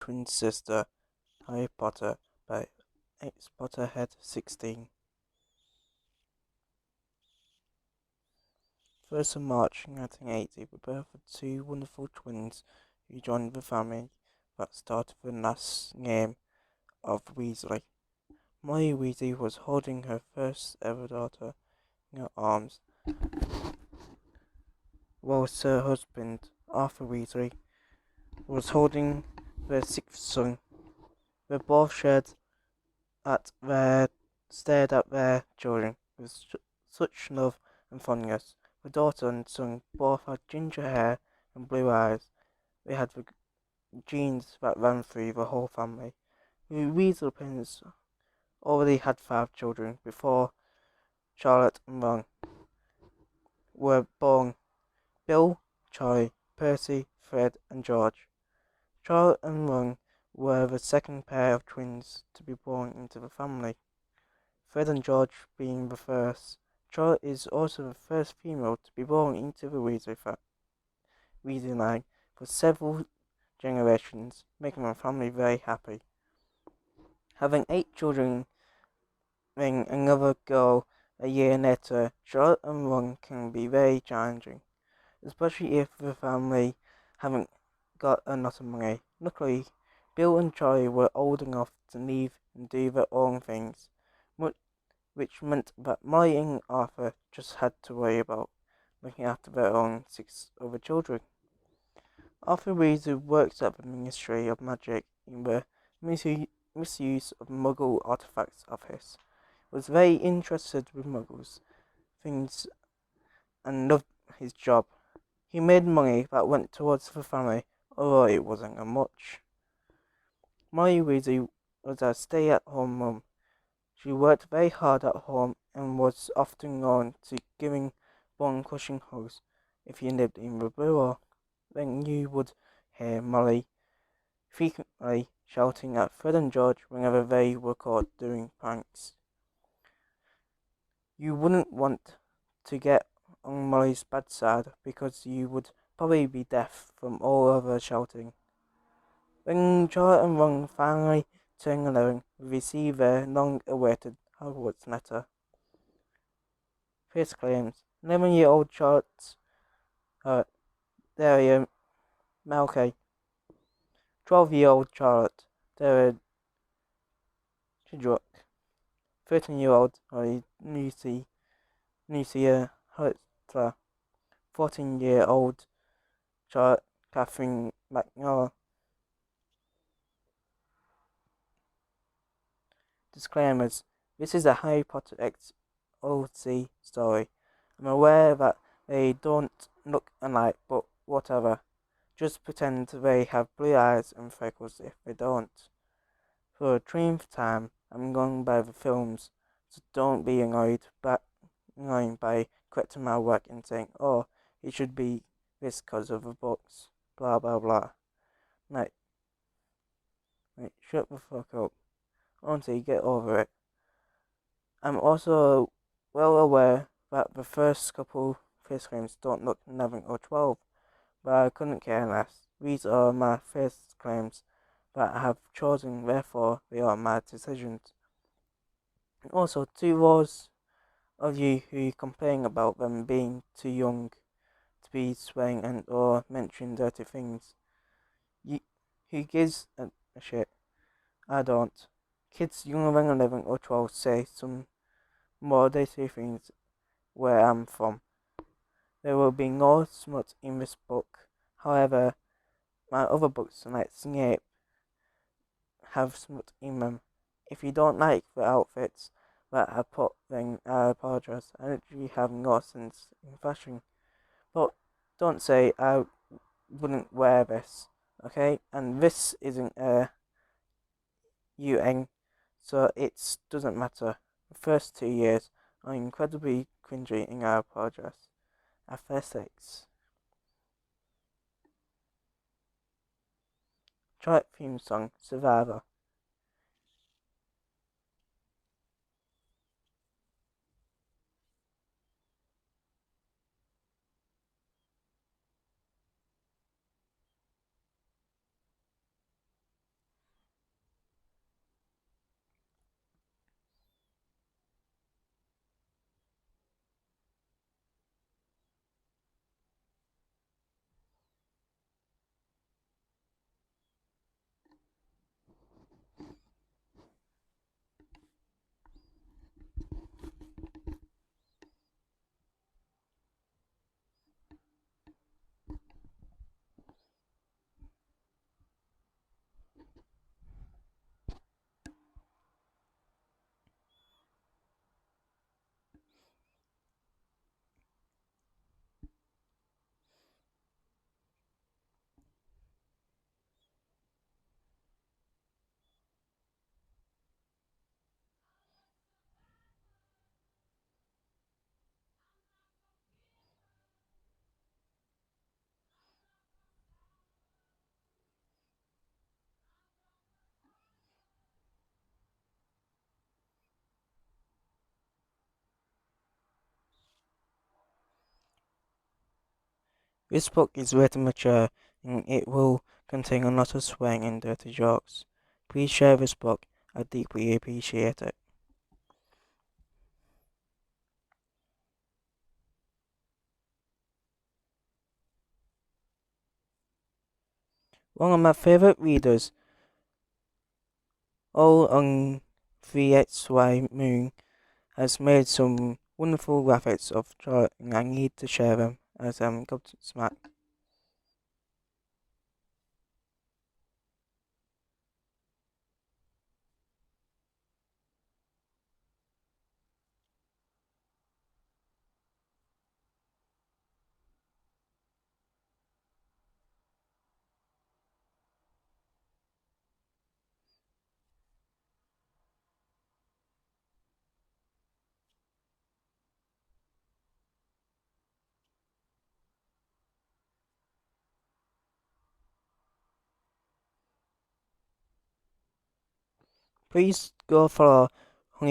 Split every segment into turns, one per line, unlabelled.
twin sister, Harry Potter by X Potterhead 16. 1st of March 1980, the birth of two wonderful twins who joined the family that started the last name of Weasley. Molly Weasley was holding her first ever daughter in her arms, whilst her husband, Arthur Weasley, was holding their sixth son. They both stared at their children with such love and fondness. The daughter and son both had ginger hair and blue eyes. They had the genes that ran through the whole family. The Weasley parents already had 5 children before Charlotte and Ron were born: Bill, Charlie, Percy, Fred, and George. Charlotte and Ron were the second pair of twins to be born into the family, Fred and George being the first. Charlotte is also the first female to be born into the Weasley line for several generations, making the family very happy. Having 8 children, then another girl a year later, Charlotte and Ron can be very challenging, especially if the family haven't got a lot of money. Luckily, Bill and Charlie were old enough to leave and do their own things, which meant that Molly and Arthur just had to worry about looking after their own 6 other children. Arthur Weasley works at the Ministry of Magic in the Misuse of Muggle Artifacts office. Was very interested with Muggles things and loved his job. He made money that went towards the family, although it wasn't much. Molly Weasley was a stay-at-home mum. She worked very hard at home and was often known to giving bone-crushing hugs if you lived in the borough. Then you would hear Molly frequently shouting at Fred and George whenever they were caught doing pranks. You wouldn't want to get on Molly's bad side because you would probably be deaf from all of her shouting. When Charlotte and Ron finally turned 11, we received their long-awaited Hogwarts letter. First claims: 11-year-old Charlotte Daria Malkay, 12-year-old Charlotte Daria Chidrock, 13-year-old Lucia Hertzler, 14-year-old Charlotte Catherine McNaught. Disclaimers: this is a Harry Potter X OC story. I'm aware that they don't look alike, but whatever. Just pretend they have blue eyes and freckles if they don't. For a twentieth time, I'm going by the films, so don't be annoyed by correcting my work and saying, oh, it should be this because of the books, blah blah blah. Like, shut the fuck up. Honestly, get over it. I'm also well aware that the first couple face claims don't look 11 or 12, but I couldn't care less. These are my first claims that I have chosen, therefore they are my decisions. And also, to those of you who complain about them being too young to be swearing and or mentioning dirty things, who gives a shit? I don't. Kids younger than 11 or 12 say some more dirty things where I'm from. There will be no smut in this book. However, my other books, like Snape, have smut in them. If you don't like the outfits that I put, then I apologize. I literally have no sense in fashion. But don't say I wouldn't wear this, okay? And this isn't a UN, so it doesn't matter. The first 2 years are incredibly cringy and I apologize. Athletics. Track theme song, Survivor. This book is rated mature and it will contain a lot of swearing and dirty jokes. Please share this book. I deeply appreciate it. One of my favourite readers, all on 3XY Moon, has made some wonderful graphics of joy and I need to share them as I'm smack. Please go follow Hung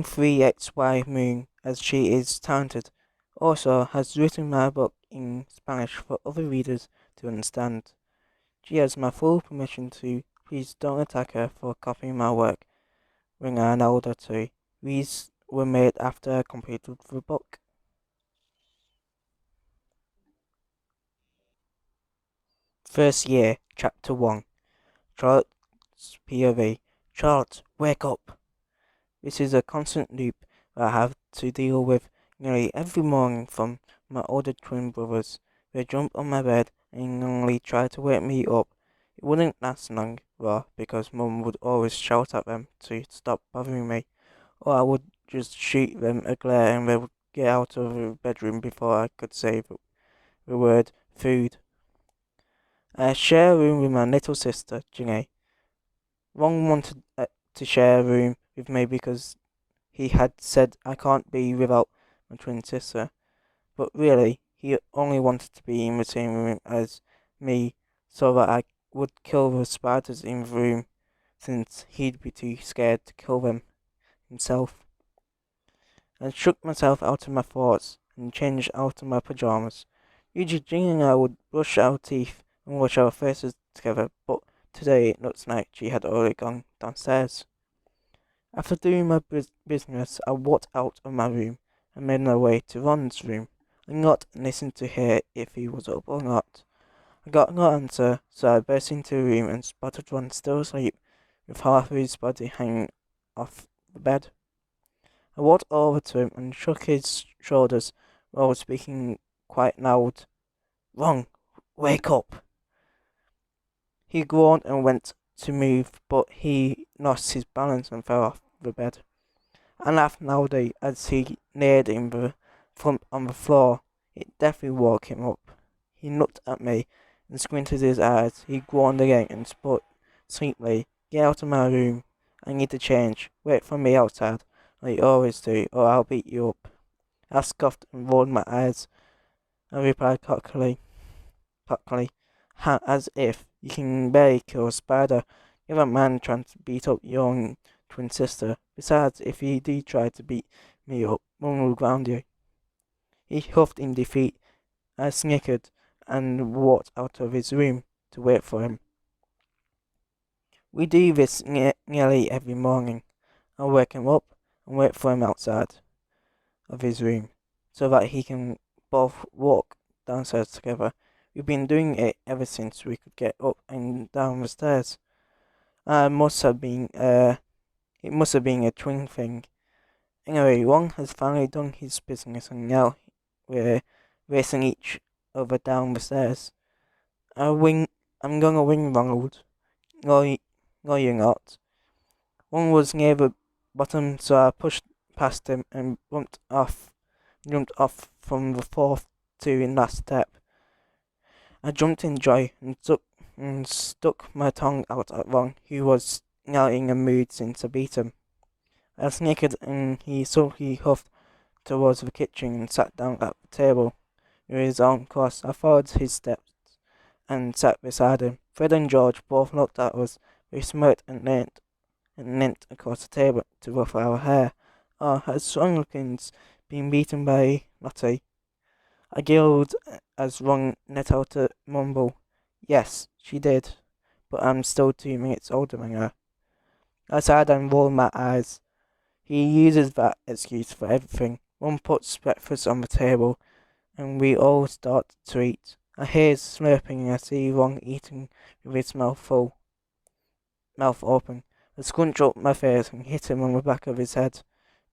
3XY Moon as she is talented. Also has written my book in Spanish for other readers to understand. She has my full permission to. Please don't attack her for copying my work when I'm older too. These were made after I completed the book. First year, chapter 1. Charlotte's POV. Charlotte, wake up! This is a constant loop that I have to deal with nearly every morning from my older twin brothers. They jump on my bed and only try to wake me up. It wouldn't last long, though, because Mum would always shout at them to stop bothering me, or I would just shoot them a glare and they would get out of the bedroom before I could say the word food. I share a room with my little sister, Ginny. Ron wanted to share a room with me because he had said I can't be without my twin sister, but really, he only wanted to be in the same room as me so that I would kill the spiders in the room, since he'd be too scared to kill them himself. I shook myself out of my thoughts and changed out of my pajamas. Usually, Jean and I would brush our teeth and wash our faces together, but today it looks like she had already gone downstairs. After doing my business, I walked out of my room and made my way to Ron's room. I knocked and listened to hear if he was up or not. I got no answer, so I burst into the room and spotted Ron still asleep, with half of his body hanging off the bed. I walked over to him and shook his shoulders while speaking quite loud. Ron, wake up! He groaned and went to move, but he lost his balance and fell off the bed. I laughed loudly as he laid in the thump on the floor. It definitely woke him up. He looked at me and squinted his eyes. He groaned again and spoke sleepily. Get out of my room. I need to change. Wait for me outside, like you always do, or I'll beat you up. I scoffed and rolled my eyes. I replied cockily, as if you can barely kill a spider. You're a man trying to beat up your own twin sister. Besides, if you do try to beat me up, Mum will ground you. He huffed in defeat. I snickered and walked out of his room to wait for him. We do this nearly every morning. I wake him up and wait for him outside of his room so that he can both walk downstairs together. We've been doing it ever since we could get up and down the stairs. It must have been a twin thing. Anyway, Wong has finally done his business and now we're racing each other down the stairs. I'm gonna win, Ronald. No, no, you're not. One was near the bottom, so I pushed past him and jumped off from the fourth to last step. I jumped in joy and stuck my tongue out at Ron, who was now in a mood since I beat him. I snickered and he sulkily huffed towards the kitchen and sat down at the table with his arm crossed. I followed his steps and sat beside him. Fred and George both looked at us. We smirked and leant across the table to ruffle our hair. Has Swanlikins being beaten by Lottie. I giggled as Ron let out a mumble. Yes, she did, but I'm still 2 minutes older than her. I sighed and rolled my eyes. He uses that excuse for everything. Ron puts breakfast on the table, and we all start to eat. I hear his slurping and I see Ron eating with his mouth open. I scrunch up my face and hit him on the back of his head.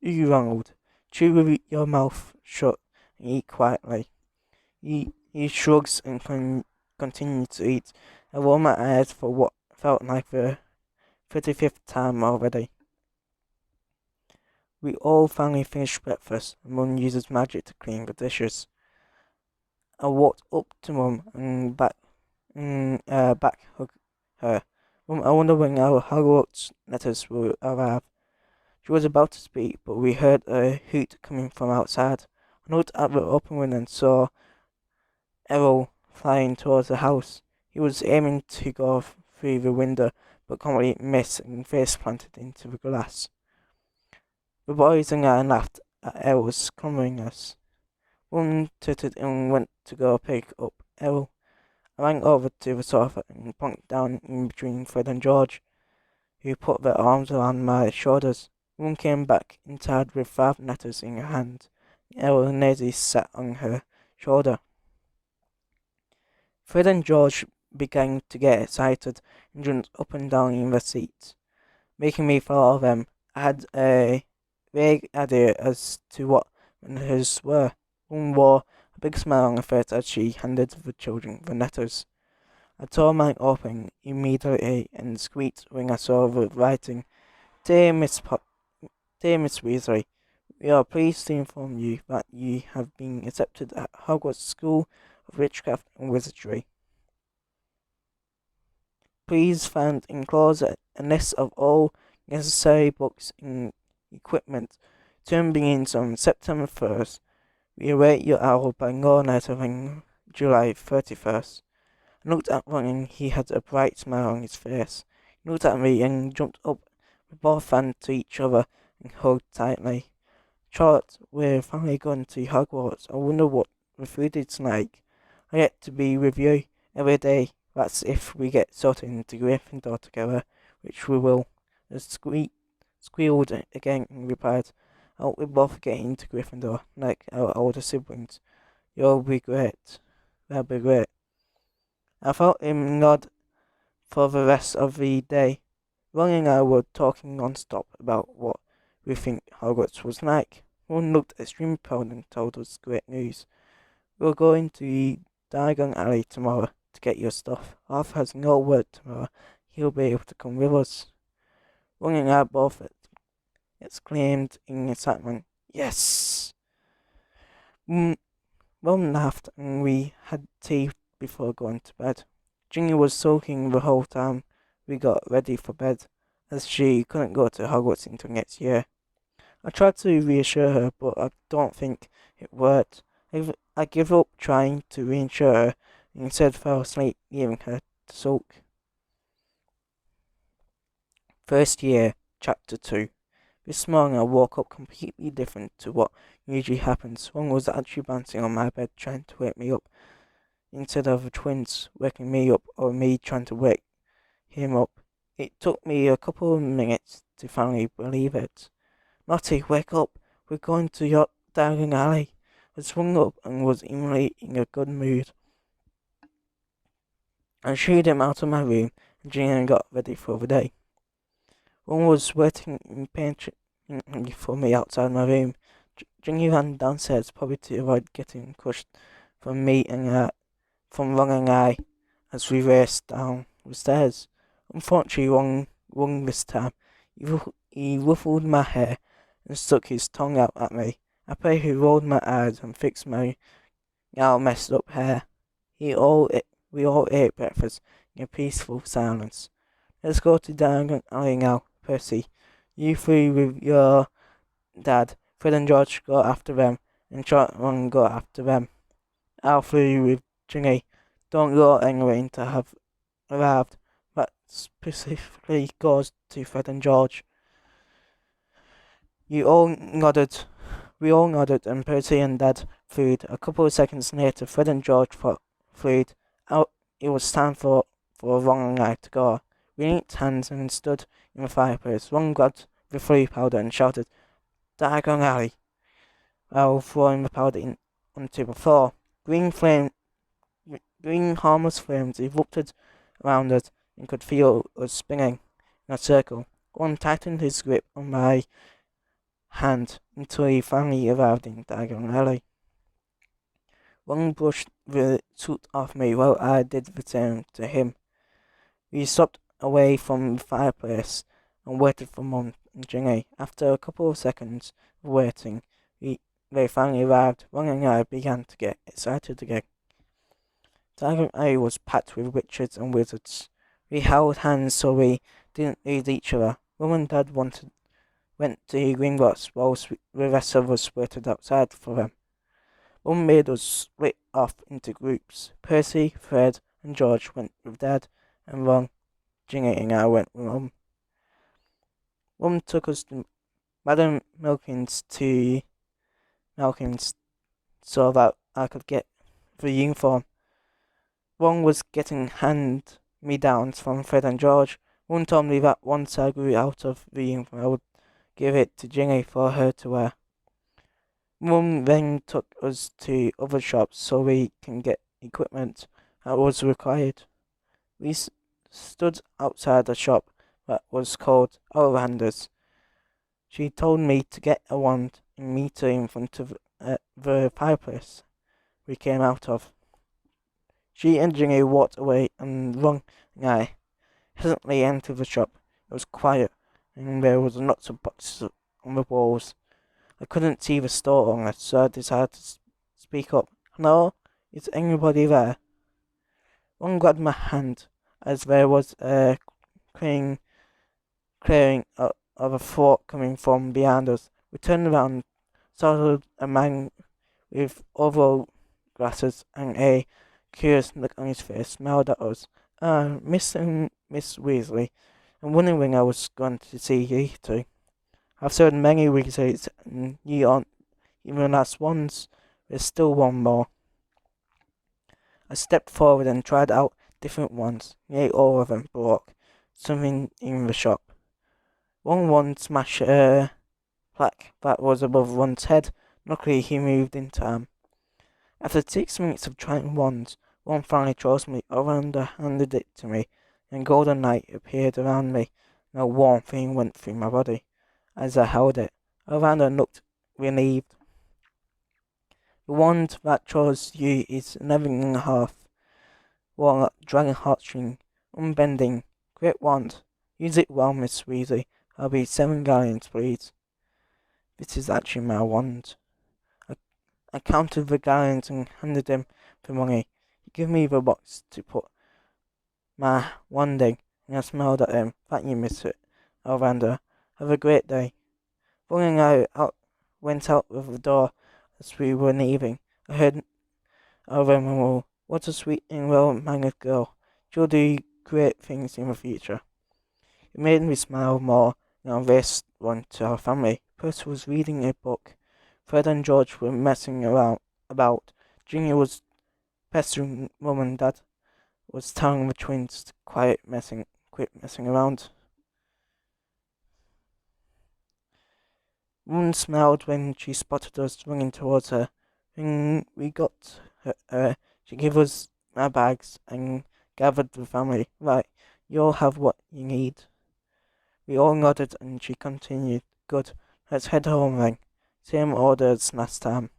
You, Ronald, chew with your mouth shut and eat quietly. He shrugs and continues to eat. I roll my eyes for what felt like the 35th time already. We all finally finish breakfast, and Mum uses magic to clean the dishes. I walked up to Mum and back hug her. Mum, I wonder when our Hogwarts letters will arrive. She was about to speak, but we heard a hoot coming from outside. I looked at the open window and saw Errol flying towards the house. He was aiming to go through the window, but completely missed and face planted into the glass. The boys and I laughed at Errol's coming us. One tittered and went to go pick up Errol. I ran over to the sofa and plunked down in between Fred and George, who put their arms around my shoulders. One came back inside with 5 letters in her hand. Errol and Daisy sat on her shoulder. Fred and George began to get excited and jumped up and down in their seats, making me follow them. I had a vague idea as to what letters were. One wore a big smile on her face as she handed the children the letters. I tore mine open immediately and squeaked when I saw the writing. Dear Miss Weasley, we are pleased to inform you that you have been accepted at Hogwarts School of Witchcraft and Wizardry. Please find enclosed a list of all necessary books and equipment. Term begins on September 1st. We await your owl by no later than July 31st. I looked at Ron and he had a bright smile on his face. He looked at me and jumped up. We both ran to each other and hugged tightly. Charlotte, we're finally going to Hogwarts. I wonder what the food is like. I get to be with you every day. That's if we get sorted into Gryffindor together, which we will. I squealed again and replied, I hope we both get into Gryffindor, like our older siblings. You'll be great. That'll be great. I felt him nod for the rest of the day. Ron and I were talking non-stop about what we think Hogwarts was like. Ron looked extremely proud and told us great news. We're going to Diagon Alley tomorrow to get your stuff. Arthur has no word tomorrow. He'll be able to come with us. Ron and I both exclaimed in excitement, Yes! Ron laughed and we had tea before going to bed. Ginny was sulking the whole time we got ready for bed, as she couldn't go to Hogwarts until next year. I tried to reassure her, but I don't think it worked. I gave up trying to reassure her and instead fell asleep, leaving her to sulk. First year, Chapter 2. This morning I woke up completely different to what usually happens. One was actually bouncing on my bed trying to wake me up, instead of the twins waking me up or me trying to wake him up. It took me a couple of minutes to finally believe it. Lottie, wake up. We're going to your Diagon Alley. I swung up and was immediately in a good mood. I shooed him out of my room and Gina got ready for the day. One was waiting impatiently for me outside my room. Ginny ran downstairs, probably to avoid getting crushed from Ron and I, as we raced down the stairs. Unfortunately, Ron this time. He ruffled my hair and stuck his tongue out at me. I pray he rolled my eyes and fixed my now messed up hair. We all ate breakfast in a peaceful silence. Let's go to Diagon Alley now, Percy. You three with your dad. Fred and George go after them, and Charlotte and Ron go after them. I'll flee with Ginny. Don't go anywhere until I have arrived. That specifically goes to Fred and George. You all nodded We all nodded, and Percy and Dad followed. A couple of seconds later, Fred and George followed. Out. It was time for Ron and I to go. We linked hands and stood in the fireplace. Ron grabbed the flea powder and shouted, "Diagon Alley," while throwing the powder onto the floor. Green harmless flames erupted around us and could feel us spinning in a circle. Ron tightened his grip on my hand until he finally arrived in Diagon Alley. Ron brushed the soot off me while I did the same to him. We stopped away from the fireplace and waited for Mum and Ginny. After a couple of seconds of waiting, they finally arrived. Ron and I began to get excited again. Diagon Alley was packed with witches and wizards. We held hands so we didn't lose each other. Mum and Dad went to Gringotts while the rest of us waited outside for them. Mum made us split off into groups. Percy, Fred, and George went with Dad, and Ron, Ginny, and I went with Mum. Mum took us to Madam Milkins so that I could get the uniform. Ron was getting hand-me-downs from Fred and George. Mum told me that once I grew out of the uniform, I would give it to Ginny for her to wear. Mum then took us to other shops so we can get equipment that was required. We stood outside a shop that was called Olavander's. She told me to get a wand and meet her in front of the fireplace we came out of. She and Ginny walked away, and Ron and I hesitantly entered the shop. It was quiet, and there was lots of boxes on the walls. I couldn't see the store owner, so I decided to speak up. "Hello? Is anybody there?" One grabbed my hand as there was a clearing of a thought coming from behind us. We turned around, saw a man with overall glasses and a curious look on his face, smiled at us. Miss and Miss Weasley. I'm wondering I was going to see you too. I've served many Weasleys, and you aren't even the last ones. There's still one more. I stepped forward and tried out different ones. Nearly all of them broke something in the shop. One smashed a plaque that was above Ron's head. Luckily, he moved in time. After 6 minutes of trying wands, Ron finally chose me around and handed it to me, and golden light appeared around me, and a warm feeling went through my body as I held it. Orlando looked relieved. The wand that chose you is 11.5. Long dragon heartstring, unbending, great wand. Use it well, Miss Weasley. I'll be 7 galleons, please. This is actually my wand. I counted the galleons and handed him the money. He gave me the box to put my wand in, and I smiled at him. Thank you, Miss Orlando. Have a great day. Ron and I went out of the door as we were leaving. I heard them all. What a sweet and well-mannered girl. She'll do great things in the future. It made me smile more, and I raced one to our family. Percy was reading a book. Fred and George were messing about. Junior was pestering Mum, and Dad was telling the twins to quit messing around. Mum smiled when she spotted us running towards her. When we got her, she gave us our bags and gathered the family. Right, you'll have what you need. We all nodded, and she continued. Good, let's head home then. Same order as last time.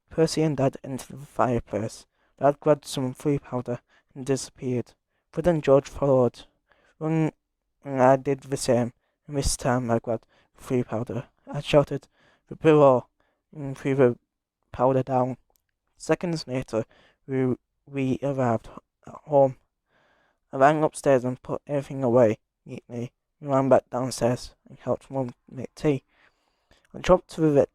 Percy and Dad entered the fireplace. Dad grabbed some flea powder and disappeared. Fred and George followed. Ron and I did the same, and this time I grabbed the flea powder. I shouted, "The below," and threw the powder down. Seconds later, we arrived at home. I ran upstairs and put everything away neatly. We ran back downstairs and helped Mum make tea. I chopped the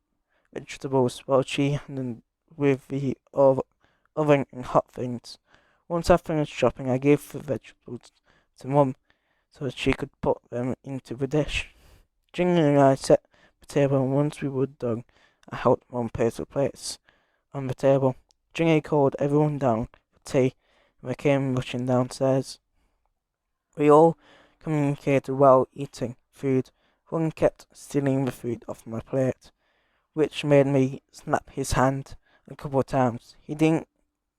vegetables while she handled with the oven and hot things. Once I finished chopping, I gave the vegetables to Mum so that she could put them into the dish. Ginny and I set the table, and once we were done, I helped Mum place the plates on the table. Ginny called everyone down for tea, and we came rushing downstairs. We all communicated while eating food. One kept stealing the food off my plate, which made me snap his hand a couple of times. He didn't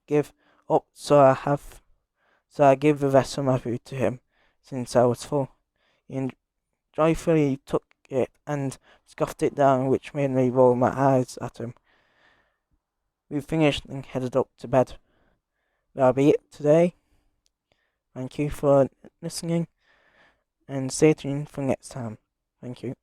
give up, so I gave the rest of my food to him, since I was full. He joyfully took it and scoffed it down, which made me roll my eyes at him. We finished and headed up to bed. That'll be it today. Thank you for listening, and stay tuned for next time. Thank you.